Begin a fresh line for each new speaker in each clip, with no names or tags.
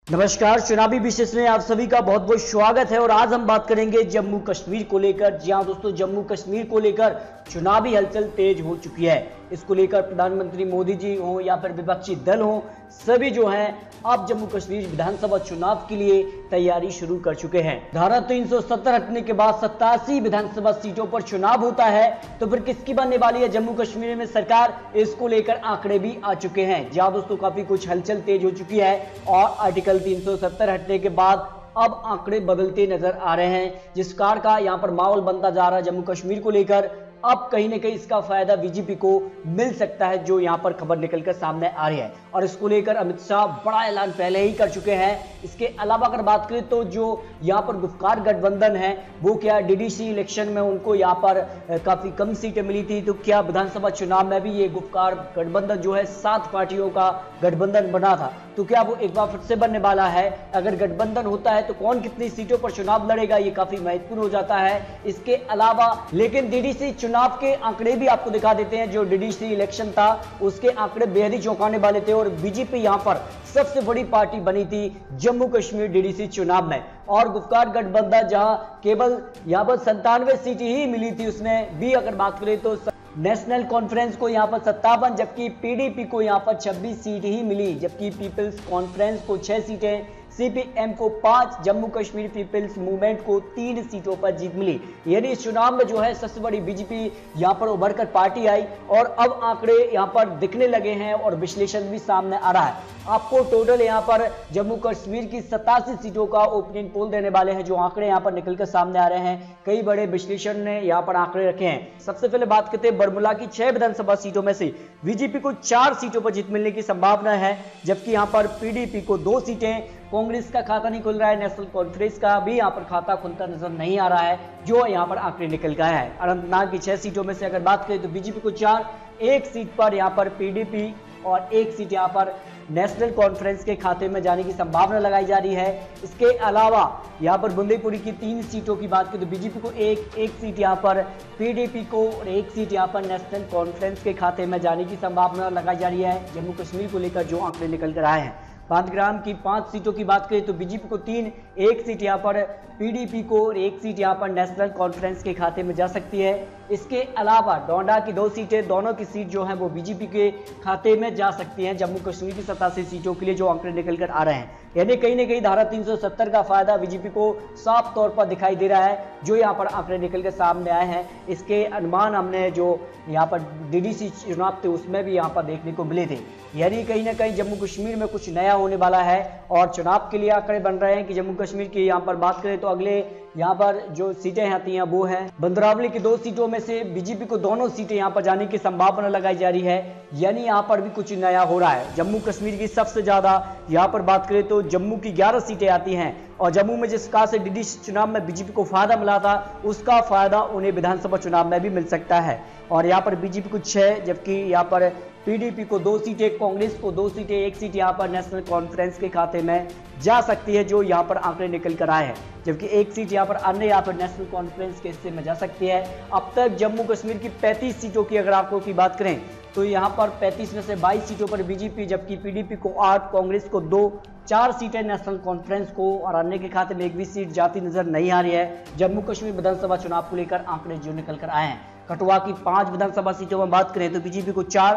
नमस्कार, चुनावी विशेष में आप सभी का बहुत बहुत स्वागत है। और आज हम बात करेंगे जम्मू कश्मीर को लेकर। जी हां दोस्तों, जम्मू कश्मीर को लेकर चुनावी हलचल तेज हो चुकी है। इसको लेकर प्रधानमंत्री मोदी जी हो या फिर विपक्षी दल हो, सभी जो हैं अब जम्मू कश्मीर विधानसभा चुनाव के लिए तैयारी शुरू कर चुके हैं। धारा 370 हटने के बाद 87 विधानसभा सीटों पर चुनाव होता है, तो फिर किसकी बनने वाली है जम्मू कश्मीर में सरकार, इसको लेकर आंकड़े भी आ चुके हैं। जहां दोस्तों काफी कुछ हलचल तेज हो चुकी है और आर्टिकल 370 हटने के बाद अब आंकड़े बदलते नजर आ रहे हैं, जिस कार का यहां पर माहौल बनता जा रहा है जम्मू कश्मीर को लेकर। अब कहीं ना कहीं इसका फायदा बीजेपी को मिल सकता है, जो यहां पर खबर निकलकर सामने आ रही है। और इसको लेकर अमित शाह बड़ा ऐलान पहले ही कर चुके हैं। इसके अलावा अगर बात करें तो जो यहां पर गुफकार गठबंधन है, वो क्या डीडीसी इलेक्शन में उनको यहां पर काफी कम सीटें मिली थी, तो क्या विधानसभा चुनाव में भी ये गुफकार गठबंधन जो है 7 पार्टियों का गठबंधन बना था, तो क्या वो एक बार फिर से बनने वाला है? अगर गठबंधन होता है तो कौन कितनी सीटों पर चुनाव लड़ेगा, ये काफी महत्वपूर्ण हो जाता है। इसके अलावा लेकिन डीडीसी चुनाव के आंकड़े भी आपको दिखा देते हैं। जो डीडीसी इलेक्शन था उसके आंकड़े बेहद ही चौंकाने वाले थे और बीजेपी यहां पर सबसे बड़ी पार्टी बनी थी जम्मू कश्मीर डीडीसी चुनाव में। और गुफकार गठबंधन जहां केवल यहां पर 97 सीट ही मिली थी, उसमें भी अगर बात करें तो नेशनल कॉन्फ्रेंस को यहां पर 57, जबकि पीडीपी को यहां पर 26 सीट ही मिली, जबकि पीपल्स कॉन्फ्रेंस को 6 सीटें, सीपीएम को 5, जम्मू कश्मीर पीपल्स मूवमेंट को 3 सीटों पर जीत मिली। यानी इस चुनाव में जो है सबसे बड़ी बीजेपी यहां पर उभर कर पार्टी आई और अब आंकड़े यहां पर दिखने लगे हैं और विश्लेषण भी सामने आ रहा है। आपको टोटल यहां पर जम्मू कश्मीर की 87 सीटों का ओपिनियन पोल देने वाले हैं, जो आंकड़े यहां पर निकलकर सामने आ रहे हैं। कई बड़े विश्लेषण ने यहां पर आंकड़े रखे हैं। सबसे पहले बात करते हैं बरमुला की 6 विधानसभा सीटों में से बीजेपी को 4 सीटों पर जीत मिलने की संभावना है, जबकि यहां पर पीडीपी को 2 सीटें, कांग्रेस का खाता नहीं खुल रहा है, नेशनल कॉन्फ्रेंस का भी यहां पर खाता खुलता नजर नहीं आ रहा है, जो यहां पर आंकड़े निकल गए हैं। अनंतनाग की 6 सीटों में से अगर बात करें तो बीजेपी को 4, 1 सीट पर यहां पर पीडीपी और 1 सीट यहां पर नेशनल कॉन्फ्रेंस के खाते में जाने की संभावना लगाई जा रही है। इसके अलावा यहां पर बुंदेलपुरी की 3 सीटों की बात करें तो बीजेपी को 1 सीट यहां पर, पीडीपी को और 1 सीट यहां पर नेशनल कॉन्फ्रेंस के खाते में जाने की संभावना लगाई जा रही है जम्मू कश्मीर को लेकर, जो आंकड़े निकल कर आए हैं। बांदग्राम की 5 सीटों की बात करें तो बीजेपी को 3, 1 सीट यहां पर पीडीपी को और 1 सीट यहां पर नेशनल कॉन्फ्रेंस के खाते में जा सकती है। इसके अलावा डोंडा की 2 सीटें, दोनों की सीट जो है वो बीजेपी के खाते में जा सकती हैं जम्मू कश्मीर की 87 सीटों के लिए, जो आंकड़े निकल कर आ रहे हैं। यानी कहीं ना कहीं धारा 370 का फायदा बीजेपी को साफ तौर पर दिखाई दे रहा है, जो यहाँ पर आंकड़े निकल कर सामने आए हैं। इसके अनुमान हमने जो यहाँ पर डीडीसी चुनाव थे उसमें भी यहाँ पर देखने को मिले थे। यानी कहीं ना कहीं जम्मू कश्मीर में कुछ नया होने वाला है और चुनाव के लिए आंकड़े बन रहे हैं कि जम्मू कश्मीर की यहाँ पर बात करें तो अगले यहाँ पर जो सीटें आती हैं वो है बंदरावली की 2 सीटों में से बीजेपी को दोनों सीटें यहाँ पर जाने की संभावना लगाई जा रही है। यानी यहाँ पर भी कुछ नया हो रहा है। जम्मू कश्मीर की सबसे ज्यादा यहाँ पर बात करें तो जम्मू की 11 सीटें आती हैं और जम्मू में जिस कार से डीडीसी चुनाव में बीजेपी को फायदा मिला था, उसका फायदा उन्हें विधानसभा चुनाव में भी मिल सकता है। और यहाँ पर बीजेपी को 6, जबकि यहाँ पर पीडीपी को 2 सीटें, कांग्रेस को 2 सीटें, 1 सीट यहाँ पर नेशनल कॉन्फ्रेंस के खाते में जा सकती है, जो यहाँ पर आंकड़े निकल कर आए हैं, जबकि 1 सीट यहाँ पर अन्य यहाँ पर नेशनल कॉन्फ्रेंस के हिस्से में जा सकती है। अब तक जम्मू कश्मीर की 35 सीटों की अगर आपको की बात करें तो यहाँ पर 35 में से 22 सीटों पर बीजेपी, जबकि पीडीपी को 8, कांग्रेस को 2, 4 सीटें नेशनल कॉन्फ्रेंस को और अन्य के खाते में 1 भी सीट जाती नजर नहीं आ रही है। जम्मू कश्मीर विधानसभा चुनाव को लेकर आंकड़े जो निकल कर आए हैं। कठुआ की 5 विधानसभा सीटों में बात करें तो बीजेपी को 4,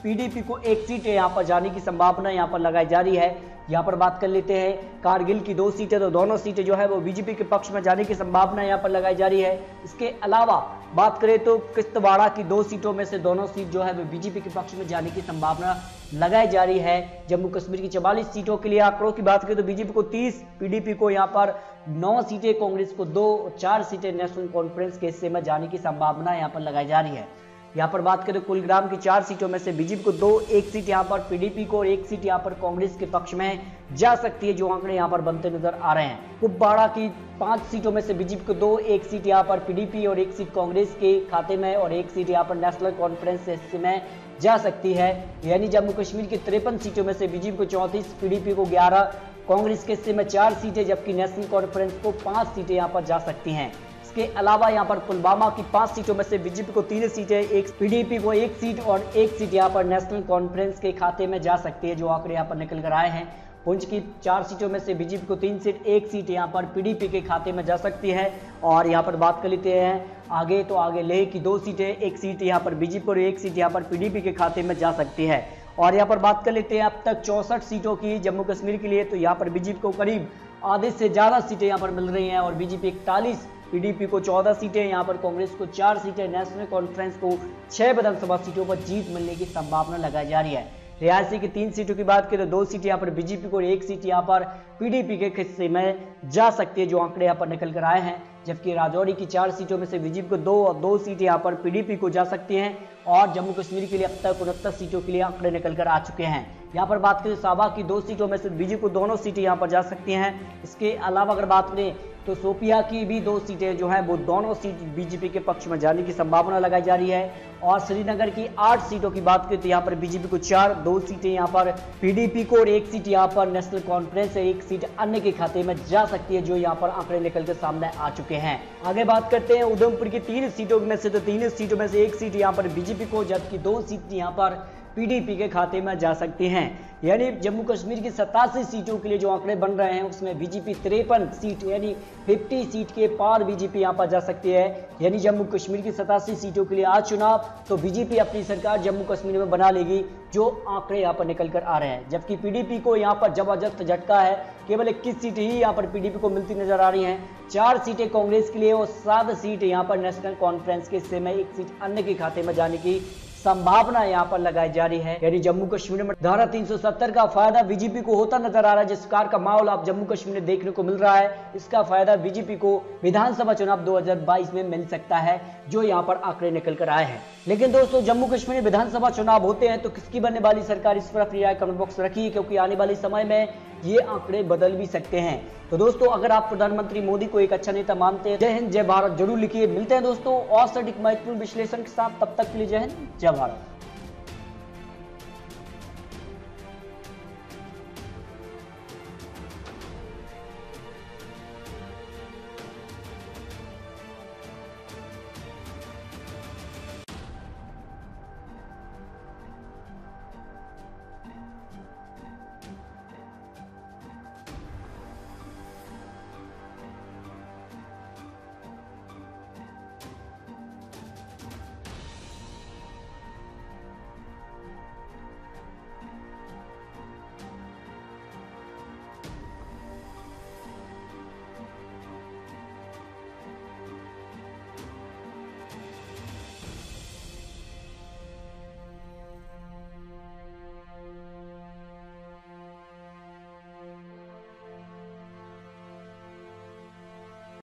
पीडीपी को 1 सीट यहाँ पर जाने की संभावना यहाँ पर लगाई जा रही है। यहाँ पर बात कर लेते हैं कारगिल की 2 सीटें, तो दोनों सीटें जो है वो बीजेपी के पक्ष में जाने की संभावना यहाँ पर लगाई जा रही है। इसके अलावा बात करें तो किश्तवाड़ा की 2 सीटों में से दोनों सीट जो है वो बीजेपी के पक्ष में जाने की संभावना लगाई जा रही है। जम्मू कश्मीर की 44 सीटों के लिए आंकड़ों की बात करें तो बीजेपी को 30, पीडीपी को यहाँ पर 9 सीटें, कांग्रेस को 2 और 4 सीटें नेशनल कॉन्फ्रेंस के हिस्से में जाने की संभावना यहाँ पर लगाई जा रही है। यहाँ पर बात करें कुलग्राम की 4 सीटों में से बीजेपी को 2, 1 सीट यहाँ पर पीडीपी को और 1 सीट यहाँ पर कांग्रेस के पक्ष में जा सकती है, जो आंकड़े यहाँ पर बनते नजर आ रहे हैं। कुपवाड़ा की 5 सीटों में से बीजेपी को 2, 1 सीट यहाँ पर पीडीपी और 1 सीट कांग्रेस के खाते में और 1 सीट यहाँ पर नेशनल कॉन्फ्रेंस के हिस्से में जा सकती है। यानी जम्मू कश्मीर की 53 सीटों में से बीजेपी को 34, पीडीपी को 11, कांग्रेस के हिस्से में 4 सीटें, जबकि नेशनल कॉन्फ्रेंस को 5 सीटें यहाँ पर जा सकती हैं। इसके अलावा यहाँ पर पुलवामा की 5 सीटों में से बीजेपी को 3 सीटें, एक पीडीपी को 1 सीट और 1 सीट यहाँ पर नेशनल कॉन्फ्रेंस के खाते में जा सकती है, जो आंकड़े यहाँ पर निकल कर आए हैं। पुंछ की 4 सीटों में से बीजेपी को 3 सीट, 1 सीट यहाँ पर पीडीपी के खाते में जा सकती है। और यहाँ पर बात कर लेते हैं आगे, तो आगे लेह की 2 सीटें, 1 सीट यहाँ पर बीजेपी और 1 सीट यहाँ पर पीडीपी के खाते में जा सकती है। और यहाँ पर बात कर लेते हैं अब तक 64 सीटों की जम्मू कश्मीर के लिए, तो यहाँ पर बीजेपी को करीब आधे से ज़्यादा सीटें यहाँ पर मिल रही हैं और बीजेपी 41, पीडीपी को 14 सीटें, यहाँ पर कांग्रेस को 4 सीटें, नेशनल कॉन्फ्रेंस को 6 विधानसभा सीटों पर जीत मिलने की संभावना लगाई जा रही है। रियासी की 3 सीटों की बात करें तो 2 सीट यहाँ पर बीजेपी को, 1 सीट यहाँ पर पीडीपी के हिस्से में जा सकती है, जो आंकड़े यहाँ पर निकल कर आए हैं। जबकि राजौरी की 4 सीटों में से बीजेपी को 2 और 2 सीट यहाँ पर पीडीपी को जा सकती हैं। और जम्मू कश्मीर के लिए अब तक 69 सीटों के लिए आंकड़े निकल कर आ चुके हैं। यहाँ पर बात करें साबा की 2 सीटों में से बीजेपी को दोनों सीटें यहाँ पर जा सकती हैं। इसके अलावा अगर बात करें तो शोपिया की भी 2 सीटें जो हैं वो दोनों सीट बीजेपी के पक्ष में जाने की संभावना लगाई जा रही है। और श्रीनगर की 8 सीटों की बात करें तो यहाँ पर बीजेपी को 4, 2 सीटें यहाँ पर पीडीपी को और 1 सीट यहाँ पर नेशनल कॉन्फ्रेंस से 1 सीट अन्य के खाते में जा सकती है, जो यहाँ पर आंकड़े निकल कर सामने आ चुके हैं। आगे बात करते हैं उधमपुर की 3 सीटों में से, तो 3 सीटों में से 1 सीट यहाँ पर बीजेपी को, जबकि 2 सीट यहाँ पर पीडीपी के खाते में जा सकती हैं। यानी जम्मू कश्मीर की 87 सीटों के लिए जो आंकड़े बन रहे हैं उसमें बीजेपी 53 सीट यानी 50 सीट के पार बीजेपी यहां पर जा सकती है। यानी जम्मू कश्मीर की 87 सीटों के लिए आज चुनाव, तो बीजेपी अपनी सरकार जम्मू कश्मीर में बना लेगी, जो आंकड़े यहां पर निकल कर आ रहे हैं। जबकि पीडीपी को यहां पर जबरदस्त झटका है, केवल 21 सीटें ही यहां पर पीडीपी को मिलती नजर आ रही हैं। 4 सीटें कांग्रेस के लिए और 7 सीट यहां पर नेशनल कॉन्फ्रेंस के हिस्से में, 1 सीट अन्य के खाते में जाने की संभावना यहां पर लगाई जा रही है। यानी जम्मू कश्मीर में धारा 370 का फायदा बीजेपी को होता नजर आ रहा है। जिस प्रकार का माहौल आप जम्मू कश्मीर में देखने को मिल रहा है, इसका फायदा बीजेपी को विधानसभा चुनाव 2022 में मिल सकता है, जो यहां पर आंकड़े निकल कर आए हैं। लेकिन दोस्तों, जम्मू कश्मीर में विधानसभा चुनाव होते हैं तो किसकी बनने वाली सरकार, इस पर अपनी राय कमेंट बॉक्स रखिए, क्योंकि आने वाले समय में ये आंकड़े बदल भी सकते हैं। तो दोस्तों, अगर आप प्रधानमंत्री मोदी को एक अच्छा नेता मानते हैं, जय हिंद जय भारत जरूर लिखिए। मिलते हैं दोस्तों और सटीक महत्वपूर्ण विश्लेषण के साथ, तब तक के लिए जय हिंद जय भारत।